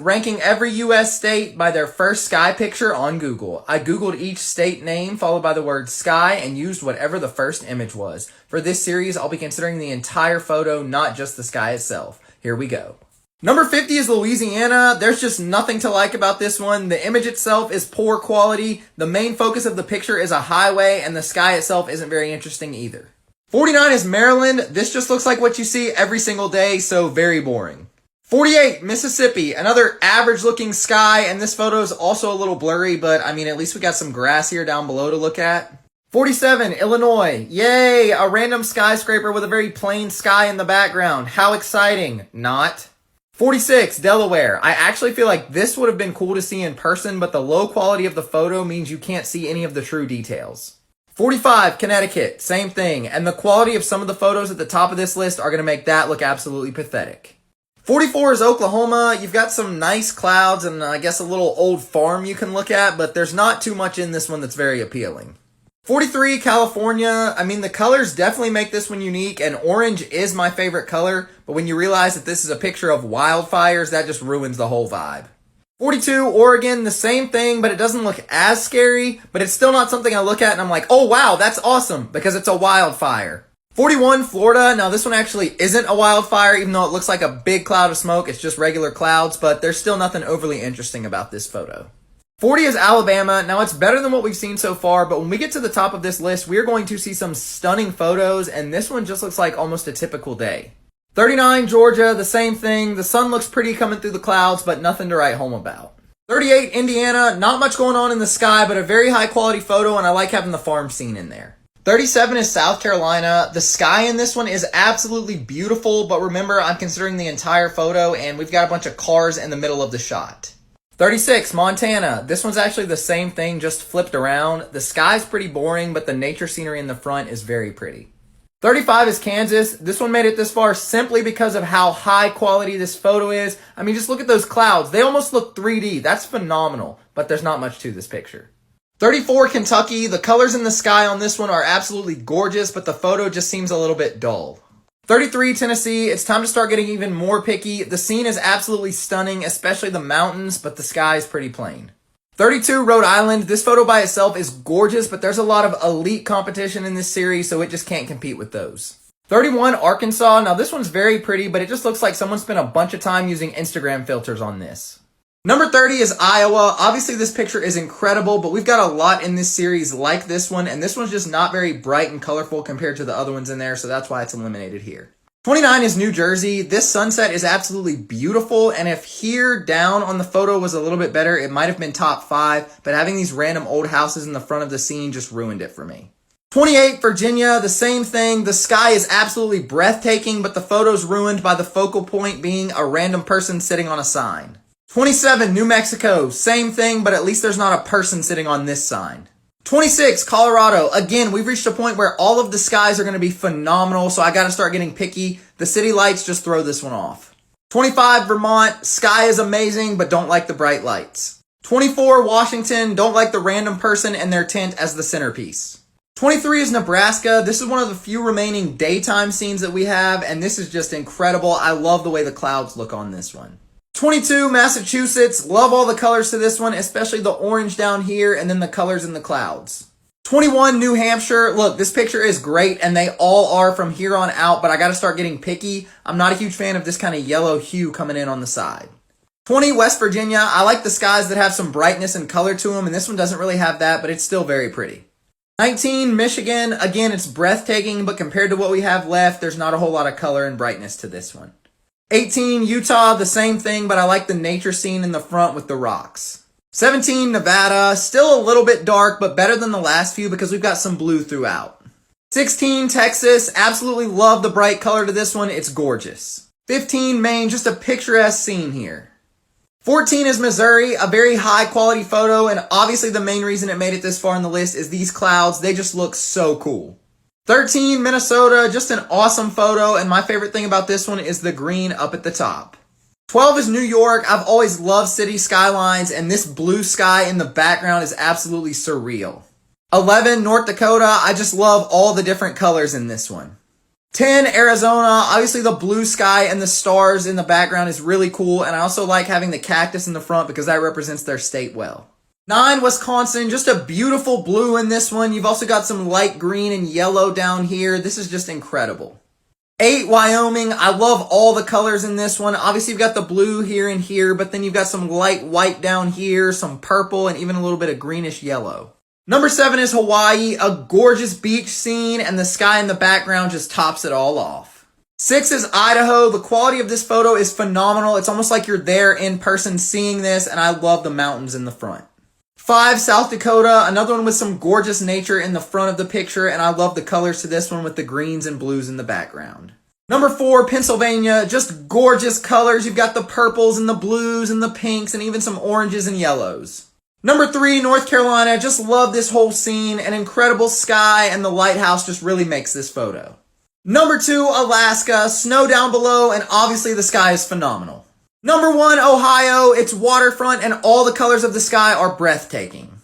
Ranking every US state by their first sky picture on Google. I Googled each state name followed by the word sky and used whatever the first image was. For this series, I'll be considering the entire photo, not just the sky itself. Here we go. Number 50 is Louisiana. There's just nothing to like about this one. The image itself is poor quality. The main focus of the picture is a highway, and the sky itself isn't very interesting either. 49 is Maryland. This just looks like what you see every single day, so very boring. 48, Mississippi, another average looking sky, and this photo is also a little blurry, but I mean, at least we got some grass here down below to look at. 47, Illinois, yay, a random skyscraper with a very plain sky in the background. How exciting, not. 46, Delaware, I actually feel like this would have been cool to see in person, but the low quality of the photo means you can't see any of the true details. 45, Connecticut, same thing, and the quality of some of the photos at the top of this list are going to make that look absolutely pathetic. 44 is Oklahoma. You've got some nice clouds and I guess a little old farm you can look at, but there's not too much in this one that's very appealing. 43, California. I mean, the colors definitely make this one unique, and orange is my favorite color, but when you realize that this is a picture of wildfires, that just ruins the whole vibe. 42, Oregon, the same thing, but it doesn't look as scary, but it's still not something I look at and I'm like, oh wow, that's awesome, because it's a wildfire. 41, Florida. Now this one actually isn't a wildfire, even though it looks like a big cloud of smoke. It's just regular clouds, but there's still nothing overly interesting about this photo. 40 is Alabama. Now it's better than what we've seen so far, but when we get to the top of this list, we're going to see some stunning photos, and this one just looks like almost a typical day. 39, Georgia, the same thing. The sun looks pretty coming through the clouds, but nothing to write home about. 38, Indiana. Not much going on in the sky, but a very high quality photo, and I like having the farm scene in there. 37 is South Carolina. The sky in this one is absolutely beautiful, but remember, I'm considering the entire photo, and we've got a bunch of cars in the middle of the shot. 36, Montana. This one's actually the same thing, just flipped around. The sky's pretty boring, but the nature scenery in the front is very pretty. 35 is Kansas. This one made it this far simply because of how high quality this photo is. I mean, just look at those clouds. They almost look 3D. That's phenomenal, but there's not much to this picture. 34, Kentucky. The colors in the sky on this one are absolutely gorgeous, but the photo just seems a little bit dull. 33, Tennessee. It's time to start getting even more picky. The scene is absolutely stunning, especially the mountains, but the sky is pretty plain. 32, Rhode Island. This photo by itself is gorgeous, but there's a lot of elite competition in this series, so it just can't compete with those. 31, Arkansas. Now this one's very pretty, but it just looks like someone spent a bunch of time using Instagram filters on this. Number 30 is Iowa. Obviously, this picture is incredible, but we've got a lot in this series like this one, and this one's just not very bright and colorful compared to the other ones in there, so that's why it's eliminated here. 29 is New Jersey. This sunset is absolutely beautiful, and if here down on the photo was a little bit better, it might have been top 5, but having these random old houses in the front of the scene just ruined it for me. 28, Virginia, the same thing. The sky is absolutely breathtaking, but the photo's ruined by the focal point being a random person sitting on a sign. 27, New Mexico, same thing, but at least there's not a person sitting on this sign. 26, Colorado. Again, we've reached a point where all of the skies are going to be phenomenal, so I got to start getting picky. The city lights just throw this one off. 25, Vermont. Sky is amazing, but don't like the bright lights. 24, Washington. Don't like the random person and their tent as the centerpiece. 23 is Nebraska. This is one of the few remaining daytime scenes that we have, and this is just incredible. I love the way the clouds look on this one. 22, Massachusetts. Love all the colors to this one, especially the orange down here and then the colors in the clouds. 21, New Hampshire. Look, this picture is great and they all are from here on out, but I got to start getting picky. I'm not a huge fan of this kind of yellow hue coming in on the side. 20, West Virginia. I like the skies that have some brightness and color to them, and this one doesn't really have that, but it's still very pretty. 19, Michigan. Again, it's breathtaking, but compared to what we have left, there's not a whole lot of color and brightness to this one. 18, Utah, the same thing, but I like the nature scene in the front with the rocks. 17, Nevada, still a little bit dark, but better than the last few because we've got some blue throughout. 16, Texas, absolutely love the bright color to this one, it's gorgeous. 15, Maine, just a picturesque scene here. 14 is Missouri, a very high quality photo, and obviously the main reason it made it this far on the list is these clouds, they just look so cool. 13, Minnesota, just an awesome photo, and my favorite thing about this one is the green up at the top. 12 is New York. I've always loved city skylines, and this blue sky in the background is absolutely surreal. 11, North Dakota. I just love all the different colors in this one. 10, Arizona. Obviously the blue sky and the stars in the background is really cool, and I also like having the cactus in the front because that represents their state well. 9, Wisconsin. Just a beautiful blue in this one. You've also got some light green and yellow down here. This is just incredible. 8, Wyoming. I love all the colors in this one. Obviously, you've got the blue here and here, but then you've got some light white down here, some purple, and even a little bit of greenish yellow. Number 7 is Hawaii, a gorgeous beach scene, and the sky in the background just tops it all off. 6 is Idaho. The quality of this photo is phenomenal. It's almost like you're there in person seeing this, and I love the mountains in the front. 5, South Dakota, another one with some gorgeous nature in the front of the picture, and I love the colors to this one with the greens and blues in the background. Number 4, Pennsylvania, just gorgeous colors. You've got the purples and the blues and the pinks and even some oranges and yellows. Number 3, North Carolina, just love this whole scene, an incredible sky, and the lighthouse just really makes this photo. Number 2, Alaska, snow down below, and obviously the sky is phenomenal. Number 1, Ohio, it's waterfront, and all the colors of the sky are breathtaking.